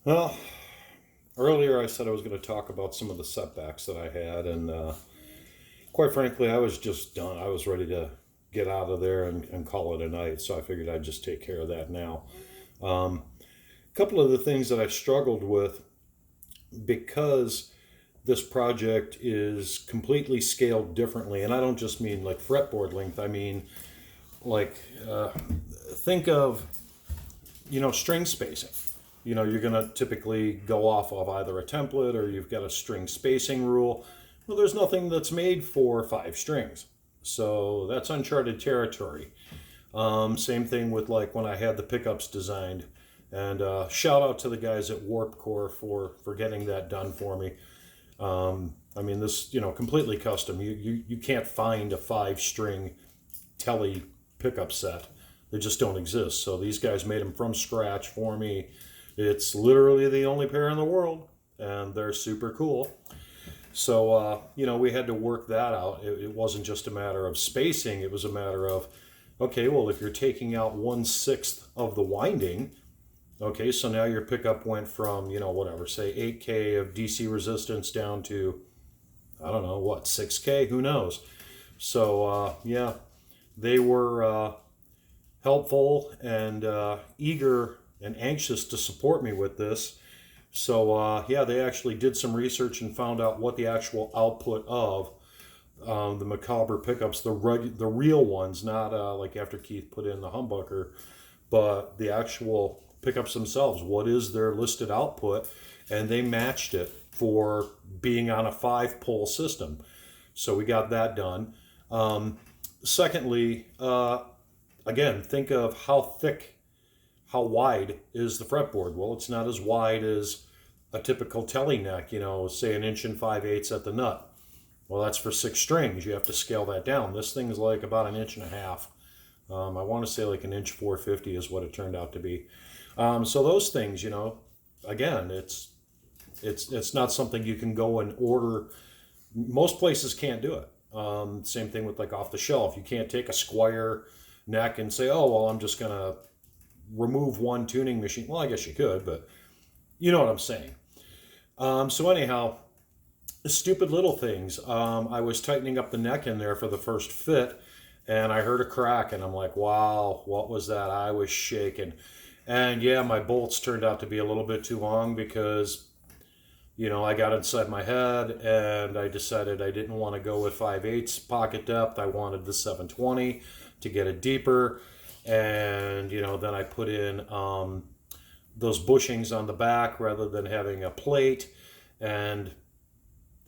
Well, earlier I said I was going to talk about some of the setbacks that I had, and quite frankly, I was just done. I was ready to get out of there and call it a night, so I figured I'd just take care of that now. A couple of the things that I've struggled with because this project is completely scaled differently, and I don't just mean like fretboard length, I mean like think of string spacing. You're going to typically go off of either a template or you've got a string spacing rule. Well, there's nothing that's made for 5 strings. So that's uncharted territory. Same thing with like when I had the pickups designed. And shout out to the guys at Warp Core for getting that done for me. I mean, this, completely custom. You can't find a 5 string telly pickup set. They just don't exist. So these guys made them from scratch for me. It's literally the only pair in the world, and they're super cool. So, we had to work that out. It wasn't just a matter of spacing, it was a matter of, okay, well, if you're taking out 1/6 of the winding, okay, so now your pickup went from, whatever, say 8K of DC resistance down to, I don't know, what, 6K? Who knows? So, yeah, they were helpful and eager and anxious to support me with this. So yeah, they actually did some research and found out what the actual output of the Macabre pickups, the real ones, not like after Keith put in the humbucker, but the actual pickups themselves. What is their listed output? And they matched it for being on a 5-pole system. So we got that done. Secondly, again, think of how wide is the fretboard? Well, it's not as wide as a typical telly neck, say 1.5 inches at the nut. Well, that's for 6 strings. You have to scale that down. This thing is like about 1.5 inches. I want to say like 1.450 is what it turned out to be. So those things, again, it's not something you can go and order. Most places can't do it. Same thing with like off the shelf. You can't take a Squire neck and say, oh, well, I'm just going to remove one tuning machine. Well, I guess you could, but you know what I'm saying. So anyhow, stupid little things. I was tightening up the neck in there for the first fit, and I heard a crack, and I'm like, wow, what was that? I was shaking. And yeah, my bolts turned out to be a little bit too long because, I got inside my head, and I decided I didn't want to go with 5/8 pocket depth. I wanted the 720 to get it deeper. And then I put in those bushings on the back rather than having a plate. And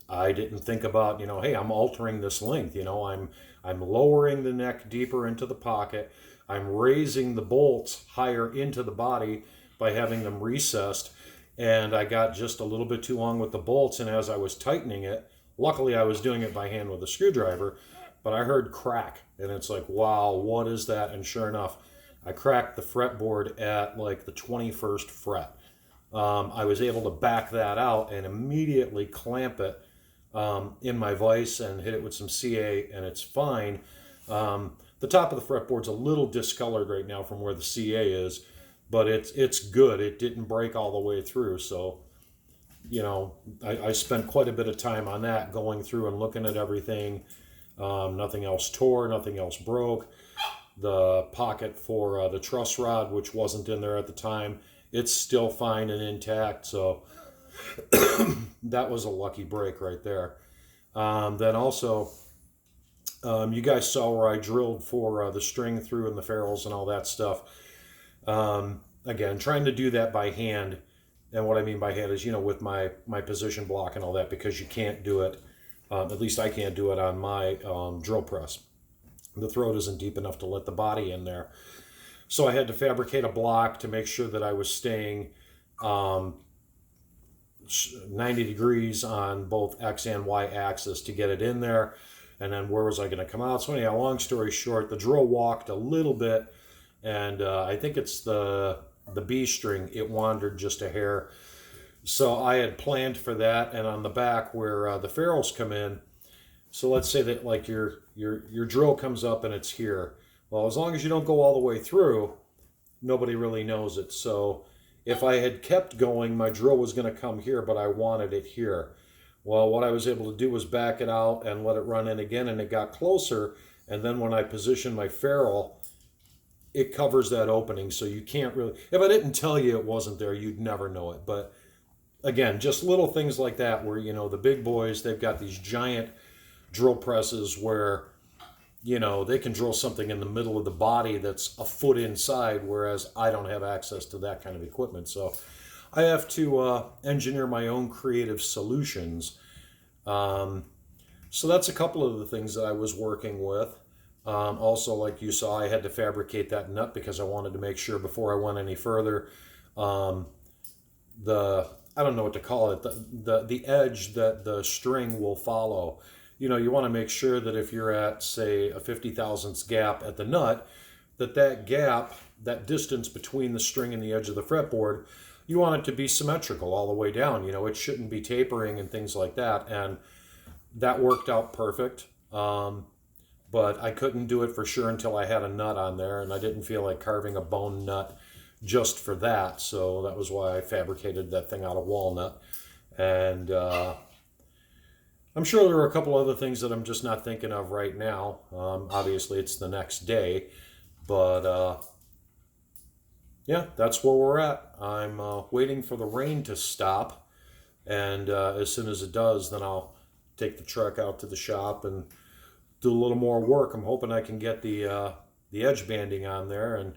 I didn't think about, hey, I'm altering this length. I'm lowering the neck deeper into the pocket. I'm raising the bolts higher into the body by having them recessed. And I got just a little bit too long with the bolts. And as I was tightening it, luckily I was doing it by hand with a screwdriver, but I heard crack, and it's like, wow, what is that? And sure enough, I cracked the fretboard at like the 21st fret. I was able to back that out and immediately clamp it in my vise and hit it with some CA, and it's fine. The top of the fretboard's a little discolored right now from where the CA is, but it's good. It didn't break all the way through, so I spent quite a bit of time on that, going through and looking at everything. Nothing else tore, nothing else broke. The pocket for the truss rod, which wasn't in there at the time, it's still fine and intact. So that was a lucky break right there. Then also, you guys saw where I drilled for the string through and the ferrules and all that stuff. Again, trying to do that by hand. And what I mean by hand is, with my position block and all that, because you can't do it. At least I can't do it on my drill press. The throat isn't deep enough to let the body in there. So I had to fabricate a block to make sure that I was staying 90 degrees on both X and Y axis to get it in there. And then where was I going to come out? So anyhow, long story short, the drill walked a little bit, and I think it's the B string. It wandered just a hair. So I had planned for that, and on the back where the ferrules come in, so let's say that like your drill comes up and it's here. Well, as long as you don't go all the way through, nobody really knows it. So If I had kept going, my drill was going to come here, but I wanted it here. Well, what I was able to do was back it out and let it run in again, and it got closer. And then when I position my ferrule, it covers that opening, so you can't really, if I didn't tell you it wasn't there, you'd never know it. But again, just little things like that where, the big boys, they've got these giant drill presses where, they can drill something in the middle of the body that's a foot inside, whereas I don't have access to that kind of equipment. So I have to engineer my own creative solutions. So that's a couple of the things that I was working with. Also, like you saw, I had to fabricate that nut because I wanted to make sure before I went any further, I don't know what to call it, the edge that the string will follow. You want to make sure that if you're at, say, a 50 thousandths gap at the nut, that gap, that distance between the string and the edge of the fretboard, you want it to be symmetrical all the way down. It shouldn't be tapering and things like that. And that worked out perfect. But I couldn't do it for sure until I had a nut on there, and I didn't feel like carving a bone nut just for that. So that was why I fabricated that thing out of walnut. And I'm sure there are a couple other things that I'm just not thinking of right now. Obviously, it's the next day. But yeah, that's where we're at. I'm waiting for the rain to stop. And as soon as it does, then I'll take the truck out to the shop and do a little more work. I'm hoping I can get the edge banding on there and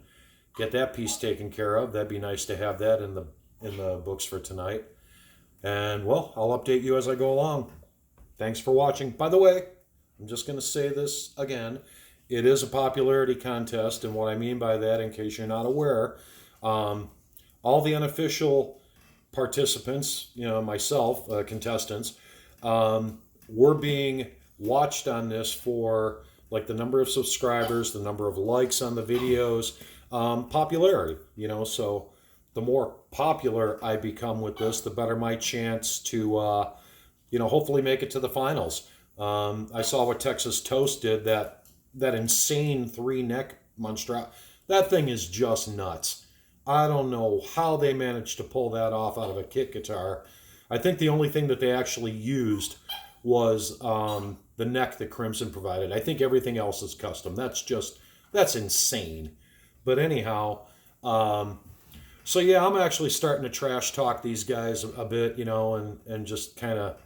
get that piece taken care of. That'd be nice to have that in the books for tonight. And well, I'll update you as I go along. Thanks for watching. By the way, I'm just going to say this again. It is a popularity contest, and what I mean by that, in case you're not aware, all the unofficial participants, myself, contestants, we're being watched on this for like the number of subscribers, the number of likes on the videos, popularity, so the more popular I become with this, the better my chance to, hopefully make it to the finals. I saw what Texas Toast did, that insane 3-neck monstrosity. That thing is just nuts. I don't know how they managed to pull that off out of a kit guitar. I think the only thing that they actually used was the neck that Crimson provided. I think everything else is custom. That's insane. But anyhow, so yeah, I'm actually starting to trash talk these guys a bit, and just kind of,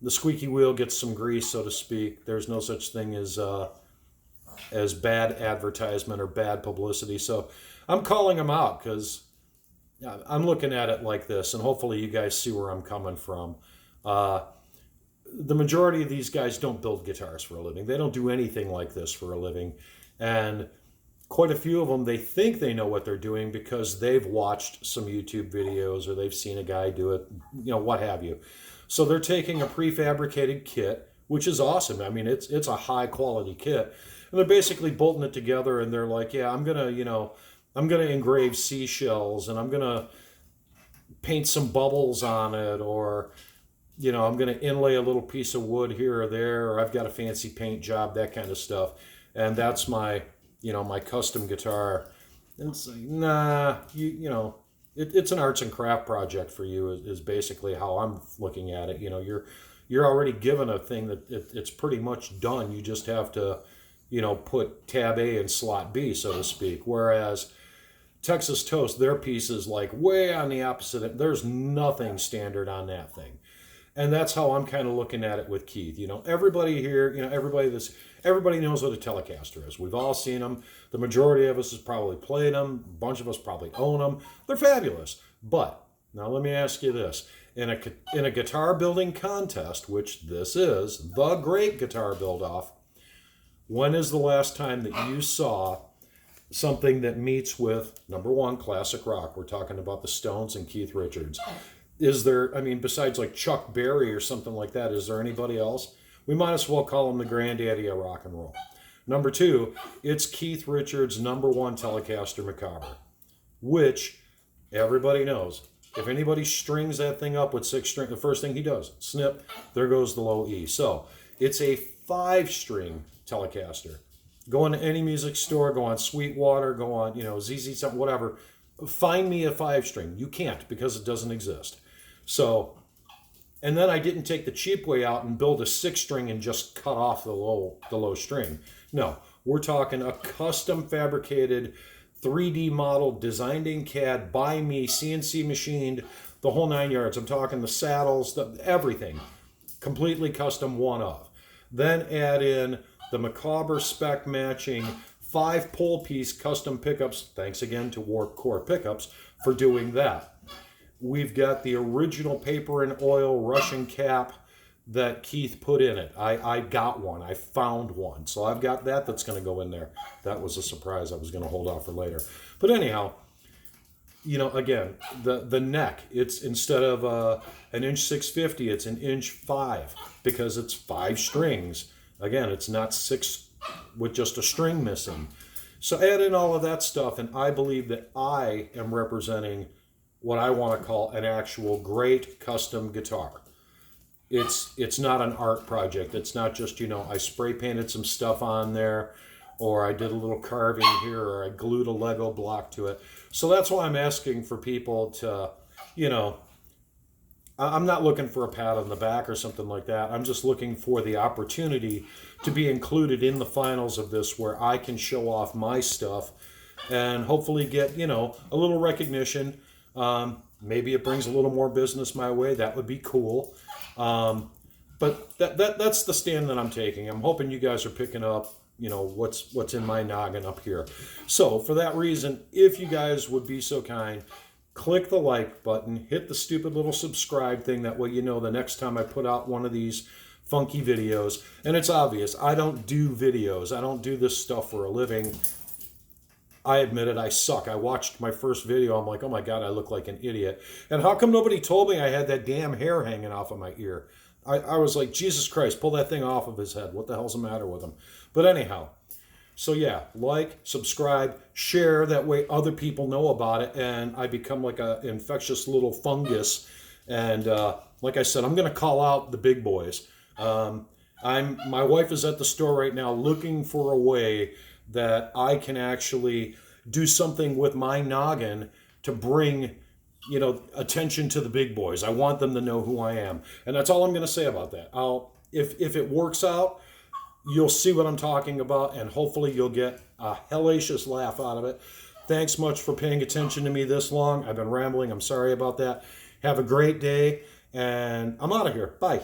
the squeaky wheel gets some grease, so to speak. There's no such thing as bad advertisement or bad publicity. So I'm calling them out because I'm looking at it like this, and hopefully you guys see where I'm coming from. The majority of these guys don't build guitars for a living. They don't do anything like this for a living. And quite a few of them, they think they know what they're doing because they've watched some YouTube videos or they've seen a guy do it, what have you. So they're taking a prefabricated kit, which is awesome. I mean, it's a high quality kit. And they're basically bolting it together, and they're like, yeah, I'm going to engrave seashells, and I'm going to paint some bubbles on it, or I'm going to inlay a little piece of wood here or there, or I've got a fancy paint job, that kind of stuff. And that's my, my custom guitar. And it's like, nah, it's an arts and craft project for you is basically how I'm looking at it. You're already given a thing that it's pretty much done. You just have to, put tab A in slot B, so to speak. Whereas Texas Toast, their piece is like way on the opposite. There's nothing standard on that thing. And that's how I'm kind of looking at it with Keith. Everybody here, everybody knows what a Telecaster is. We've all seen them. The majority of us has probably played them. A bunch of us probably own them. They're fabulous. But now let me ask you this. In a guitar building contest, which this is, the Great Guitar Build-Off, when is the last time that you saw something that meets with, number one, classic rock? We're talking about the Stones and Keith Richards. Is there, besides like Chuck Berry or something like that, is there anybody else? We might as well call him the granddaddy of rock and roll. Number two, it's Keith Richards' number one Telecaster Macabre, which everybody knows. If anybody strings that thing up with 6 string, the first thing he does, snip, there goes the low E. So it's a 5-string Telecaster. Go into any music store, go on Sweetwater, go on, ZZ something, whatever. find me a 5-string. You can't, because it doesn't exist. So, and then I didn't take the cheap way out and build a 6-string and just cut off the low string. No, we're talking a custom fabricated 3D model designed in CAD by me, CNC machined, the whole 9 yards. I'm talking the saddles, everything. Completely custom, one of. Then add in the Macabre spec matching 5 pole piece custom pickups. Thanks again to Warp Core Pickups for doing that. We've got the original paper and oil Russian cap that Keith put in it. I got one. I found one. So I've got that that's going to go in there. That was a surprise I was going to hold off for later. But anyhow, you know, again, the neck, it's instead of an 1.650, it's an 1.5 because it's 5 strings. Again, it's not 6 with just a string missing. So add in all of that stuff, and I believe that I am representing what I want to call an actual great custom guitar. It's not an art project. It's not just, you know, I spray painted some stuff on there, or I did a little carving here, or I glued a Lego block to it. So that's why I'm asking for people to, you know, I'm not looking for a pat on the back or something like that. I'm just looking for the opportunity to be included in the finals of this, where I can show off my stuff and hopefully get, you know, a little recognition. Maybe it brings a little more business my way. That would be cool. But that's the stand that I'm taking. I'm hoping you guys are picking up, you know, what's in my noggin up here. So for that reason, if you guys would be so kind, click the like button, hit the stupid little subscribe thing. That way you know the next time I put out one of these funky videos. And it's obvious, I don't do videos. I don't do this stuff for a living. I admit it, I suck. I watched my first video. I'm like, oh my God, I look like an idiot. And how come nobody told me I had that damn hair hanging off of my ear? I was like, Jesus Christ, pull that thing off of his head. What the hell's the matter with him? But anyhow, so yeah, like, subscribe, share. That way other people know about it, and I become like an infectious little fungus. And like I said, I'm going to call out the big boys. My wife is at the store right now looking for a way that I can actually do something with my noggin to bring, you know, attention to the big boys. I want them to know who I am. And that's all I'm going to say about that. If it works out, you'll see what I'm talking about, and hopefully you'll get a hellacious laugh out of it. Thanks much for paying attention to me this long. I've been rambling. I'm sorry about that. Have a great day, and I'm out of here. Bye.